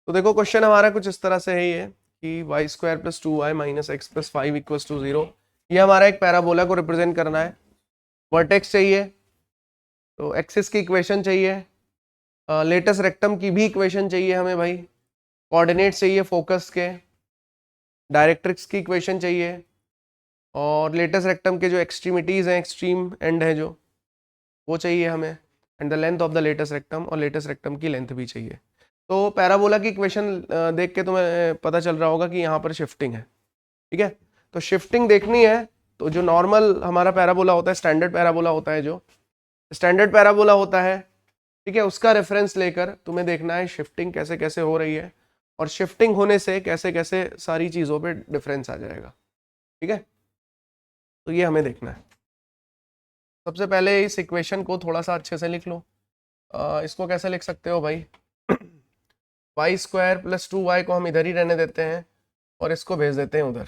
तो देखो क्वेश्चन हमारा कुछ इस तरह से है ये कि y square plus 2y minus x plus 5 equals to 0। ये हमारा एक पैराबोला को रिप्रेजेंट करना है। वर्टेक्स चाहिए तो एक्सिस की इक्वेशन चाहिए, लेटेस्ट रेक्टम की भी इक्वेशन चाहिए हमें भाई, कोऑर्डिनेट चाहिए फोकस के, डायरेक्ट्रिक्स की इक्वेशन चाहिए, और लेटेस्ट रेक्टम के जो एक्सट्रीमिटीज हैं, एक्सट्रीम एंड है जो, वो चाहिए हमें, and the length of the latest rectum, और लेटेस्ट रेक्टम की लेंथ भी चाहिए। तो पैराबोला की इक्वेशन देख के तुम्हें पता चल रहा होगा कि यहाँ पर शिफ्टिंग है, ठीक है। तो शिफ्टिंग देखनी है तो जो नॉर्मल हमारा पैराबोला होता है, स्टैंडर्ड पैराबोला होता है, जो स्टैंडर्ड पैराबोला होता है, ठीक है, उसका रेफरेंस लेकर तुम्हें देखना है शिफ्टिंग कैसे कैसे हो रही है, और शिफ्टिंग होने से कैसे कैसे सारी चीज़ों पे डिफरेंस आ जाएगा, ठीक है। तो ये हमें देखना है। सबसे पहले इस इक्वेशन को थोड़ा सा अच्छे से लिख लो। इसको कैसे लिख सकते हो भाई, वाई स्क्वायर प्लस 2y को हम इधर ही रहने देते हैं और इसको भेज देते हैं उधर,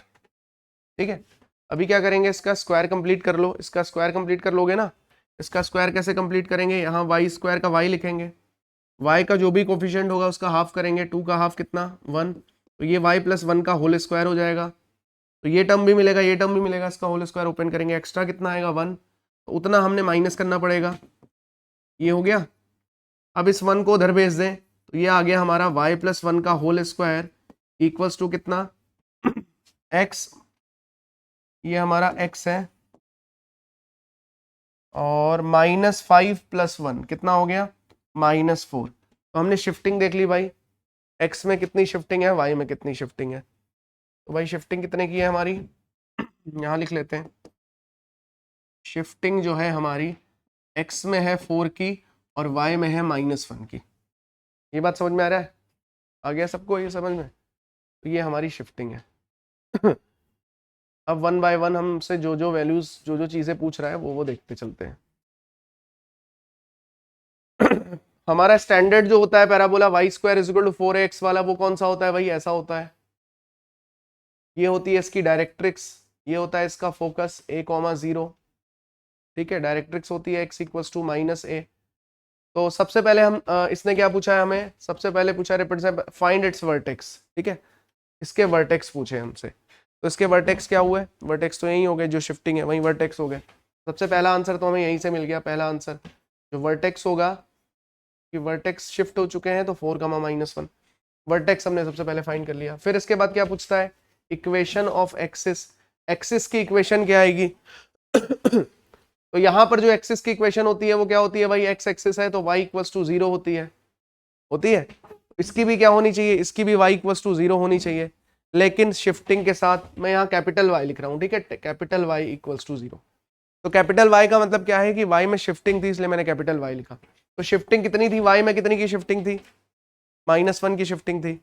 ठीक है। अभी क्या करेंगे, इसका स्क्वायर कंप्लीट कर लो। इसका स्क्वायर कंप्लीट कर लोगे ना, इसका स्क्वायर कैसे कंप्लीट करेंगे, यहाँ वाई स्क्वायर का y लिखेंगे, y का जो भी कोफिशिएंट होगा उसका हाफ करेंगे, 2 का हाफ कितना 1, तो ये y प्लस 1 का होल स्क्वायर हो जाएगा। तो ये टर्म भी मिलेगा, ये टर्म भी मिलेगा, इसका होल स्क्वायर ओपन करेंगे, एक्स्ट्रा कितना आएगा 1, तो उतना हमने माइनस करना पड़ेगा। ये हो गया। अब इस 1 को उधर भेज दें तो ये आ गया हमारा y प्लस 1 का होल स्क्वायर इक्वल्स टू कितना x, ये हमारा x है, और -5 प्लस 1 कितना हो गया -4। तो हमने शिफ्टिंग देख ली भाई, x में कितनी शिफ्टिंग है, y में कितनी शिफ्टिंग है। तो भाई शिफ्टिंग कितने की है हमारी, यहाँ लिख लेते हैं। शिफ्टिंग जो है हमारी x में है 4 की और y में है -1 की। ये बात समझ में आ रहा है, आ गया सबको ये समझ में। तो ये हमारी शिफ्टिंग है। अब 1 बाय 1 हमसे जो जो वैल्यूज, जो जो चीजें पूछ रहा है वो देखते चलते हैं। हमारा स्टैंडर्ड जो होता है parabola y square is equal to 4x वाला, वो कौन सा होता है भाई, ऐसा होता है। ये होती है इसकी डायरेक्ट्रिक्स, ये होता है इसका फोकस a,0, ठीक है। डायरेक्ट्रिक्स होती है x इक्वल्स टू -a। तो सबसे पहले हम इसने क्या पूछा है हमें, सबसे पहले पूछा रिप्रेजेंट फाइंड इट्स वर्टेक्स, ठीक है। इसके वर्टेक्स पूछे हमसे, तो इसके वर्टेक्स क्या हुए, वर्टेक्स तो यही हो गए, जो शिफ्टिंग है वही वर्टेक्स हो गए। सबसे पहला आंसर तो हमें यहीं से मिल गया, पहला आंसर जो वर्टेक्स होगा कि वर्टेक्स शिफ्ट हो चुके हैं, तो 4, -1 वर्टेक्स हमने सबसे पहले फाइंड कर लिया। फिर इसके बाद क्या पूछता है, इक्वेशन ऑफ एक्सिस, एक्सिस की इक्वेशन क्या आएगी। तो यहाँ पर जो एक्सिस की इक्वेशन होती है वो क्या होती है भाई, एक्स एक्सिस है तो y इक्वल्स टू 0 होती है, होती है। इसकी भी क्या होनी चाहिए, इसकी भी y इक्वल्स टू 0 होनी चाहिए, लेकिन शिफ्टिंग के साथ मैं यहाँ कैपिटल Y लिख रहा हूँ, ठीक है, कैपिटल Y इक्वल्स टू 0। तो कैपिटल Y का मतलब क्या है कि Y में शिफ्टिंग थी, इसलिए मैंने कैपिटल Y लिखा। तो शिफ्टिंग कितनी थी, Y में कितनी की शिफ्टिंग थी, -1 की शिफ्टिंग थी।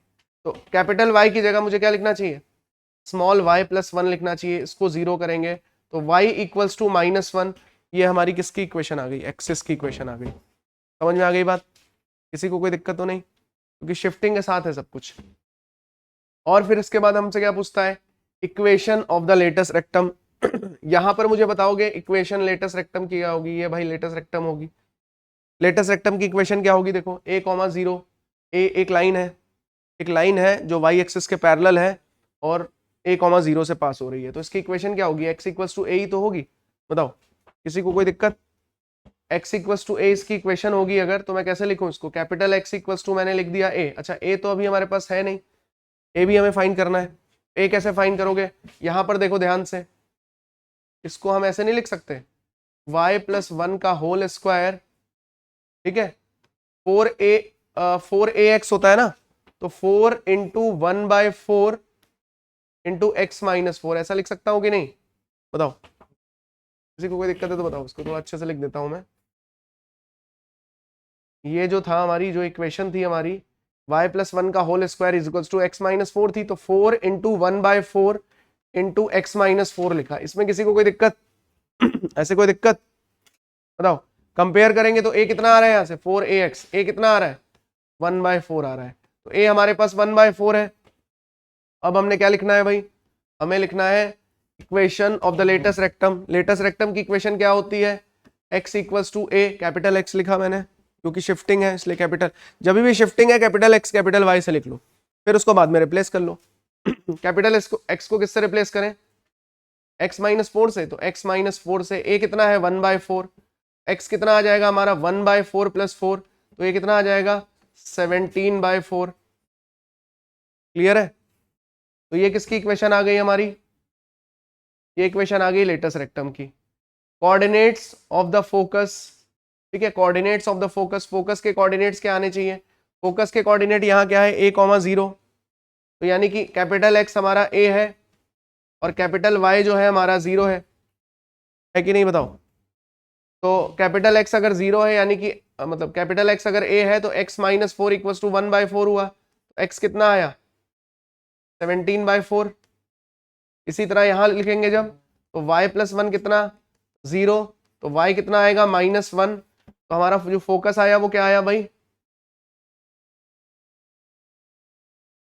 तो कैपिटल Y की जगह मुझे क्या लिखना चाहिए, स्मॉल y प्लस 1 लिखना चाहिए। इसको 0 करेंगे तो y इक्वल्स टू -1, ये हमारी किसकी इक्वेशन आ गई, एक्सिस की इक्वेशन आ गई। समझ में आ गई बात, किसी को कोई दिक्कत तो नहीं, क्योंकि शिफ्टिंग के साथ है सब कुछ। और फिर इसके बाद हमसे क्या पूछता है, equation of the latest rectum. यहां पर मुझे बताओगे इक्वेशन लेटेस्ट रेक्टम की क्या होगी, ये भाई लेटेस्ट रेक्टम होगी। लेटेस्ट रेक्टम की इक्वेशन क्या होगी, देखो a,0, a एक लाइन है, एक लाइन है जो y एक्सिस के पैरेलल है और a,0 से पास हो रही है। तो इसकी इक्वेशन क्या होगी, x इक्वल्स टू a ही तो होगी। बताओ किसी को कोई दिक्कत, x इक्वल्स टू a इसकी इक्वेशन होगी अगर, तो मैं कैसे लिखूं इसको, कैपिटल X इक्वल्स टू मैंने लिख दिया a। अच्छा a तो अभी हमारे पास है नहीं, a भी हमें फाइंड करना है। a कैसे फाइंड करोगे, यहां पर देखो ध्यान से, इसको हम ऐसे नहीं लिख सकते, y प्लस 1 का होल स्क्वायर, ठीक है, 4ax होता है ना, तो 4 इंटू 1/4 इंटू x-4, ऐसा लिख सकता हूं कि नहीं, बताओ किसी को कोई दिक्कत है तो बताओ, इसको थोड़ा अच्छे से लिख देता हूं मैं। ये जो था हमारी जो इक्वेशन थी हमारी, y प्लस 1 का whole square is equals to x-4 थी, तो 4 इंटू 1/4 इंटू x-4 लिखा। इसमें किसी को कोई दिक्कत, ऐसे कोई दिक्कत बताओ। कंपेयर करेंगे तो a कितना आ रहा है, यहाँ से 4ax, a कितना आ रहा है 1/4 आ रहा है, तो a हमारे पास 1/4 है। अब हमने क्या लिखना है भाई, हमें लिखना है equation of the latest rectum. Latest rectum की इक्वेशन क्या होती है, x equals to a, capital X लिखा मैंने, क्योंकि शिफ्टिंग है इसलिए कैपिटल, जब भी शिफ्टिंग है कैपिटल एक्स कैपिटल वाई से लिख लो, फिर उसको बाद में रिप्लेस कर लो। कैपिटल एक्स को किससे रिप्लेस करें, x माइनस 4 से, तो x माइनस 4 से a कितना है 1/4, x कितना आ जाएगा हमारा 1/4 प्लस 4, तो ये कितना आ जाएगा 17/4। क्लियर है? तो ये किसकी इक्वेशन आ गई हमारी, ये इक्वेशन आ गई लेटस रेक्टम की। कोऑर्डिनेट्स ऑफ द फोकस, ठीक है, coordinates of the focus, focus के कोऑर्डिनेट्स क्या आने चाहिए, फोकस के कोऑर्डिनेट यहाँ क्या है a,0, तो यानी कि कैपिटल एक्स हमारा a है और कैपिटल वाई जो है हमारा 0 है कि नहीं बताओ। तो कैपिटल एक्स अगर 0 है यानी कि मतलब कैपिटल एक्स अगर a है तो x माइनस 4 इक्वल टू 1/4 हुआ, तो x कितना आया 17/4। इसी तरह यहां लिखेंगे जब, तो y प्लस 1 कितना 0, तो y कितना आएगा -1, तो हमारा जो फोकस आया वो क्या आया भाई,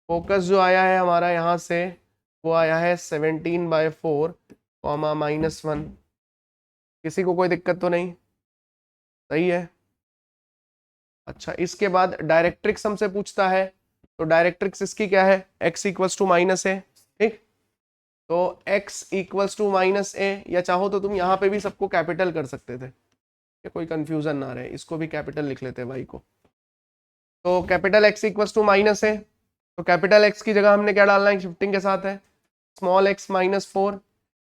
फोकस जो आया है हमारा यहां से वो आया है 17/4 -1। किसी को कोई दिक्कत तो नहीं, सही है। अच्छा, इसके बाद डायरेक्ट्रिक्स हमसे पूछता है, तो डायरेक्ट्रिक्स इसकी क्या है, x इक्वल्स टू माइनस ए, ठीक, तो x इक्वल्स टू माइनस ए, या चाहो तो तुम यहाँ पे भी सबको कैपिटल कर सकते थे, कोई कंफ्यूजन ना रहे, इसको भी कैपिटल लिख लेते भाई को। तो capital x equals to minus A, तो कैपिटल x की जगह हमने क्या डालना है, शिफ्टिंग के साथ है, स्मॉल x माइनस 4,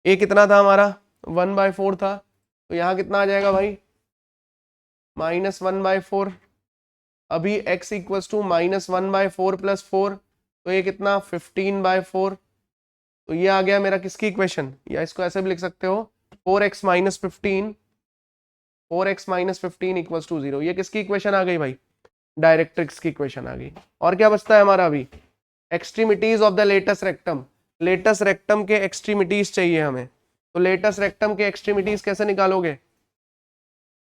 ए कितना था हमारा 1/4 था, तो यहाँ कितना आ जाएगा भाई -1/4। अभी x इक्वल्स टू -1/4 प्लस 4, तो ये कितना 15/4, तो ये आ गया मेरा किसकी इक्वेशन, या इसको ऐसे भी लिख सकते हो 4x minus 15, 4x minus 15 equals to 0। ये किसकी इक्वेशन आ गई भाई, डायरेक्ट्रिक्स की इक्वेशन आ गई। और क्या बचता है हमारा अभी, extremities of the latus rectum, latus rectum के एक्सट्रीमिटीज चाहिए हमें, तो लेटस रेक्टम के एक्सट्रीमिटीज कैसे निकालोगे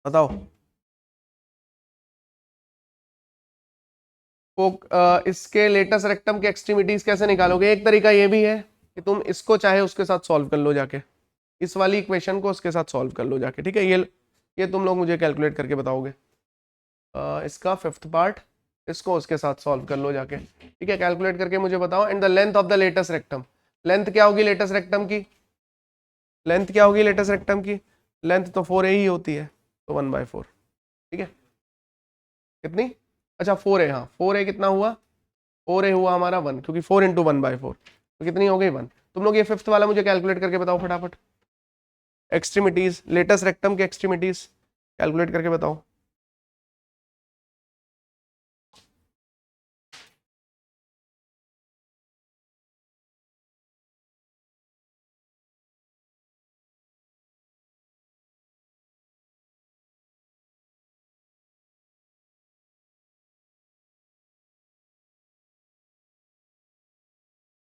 बताओ। इसके लेटस रेक्टम के एक्सट्रीमिटीज कैसे निकालोगे, एक तरीका ये भी है कि तुम इसको चाहे उसके साथ सॉल्व कर लो जाके, इस वाली इक्वेशन को उसके साथ सॉल्व कर लो जाके, ठीक है, ये तुम लोग मुझे कैलकुलेट करके बताओगे। इसका 5th पार्ट इसको उसके साथ सॉल्व कर लो जाके, ठीक है, कैलकुलेट करके मुझे बताओ। And the length of the latus rectum, length क्या होगी लेटस रेक्टम की, लेंथ क्या होगी लेटस रेक्टम की, लेंथ तो 4a ही होती है, तो 1/4, ठीक है, कितनी, अच्छा 4a, हाँ 4a कितना हुआ, 4a हुआ हमारा 1, क्योंकि 4 इंटू 1/4, तो कितनी हो गई 1। तुम लोग ये 5th वाला मुझे कैलकुलेट करके बताओ फटाफट, एक्सट्रीमिटीज लेटस रेक्टम के एक्सट्रीमिटीज कैलकुलेट करके बताओ।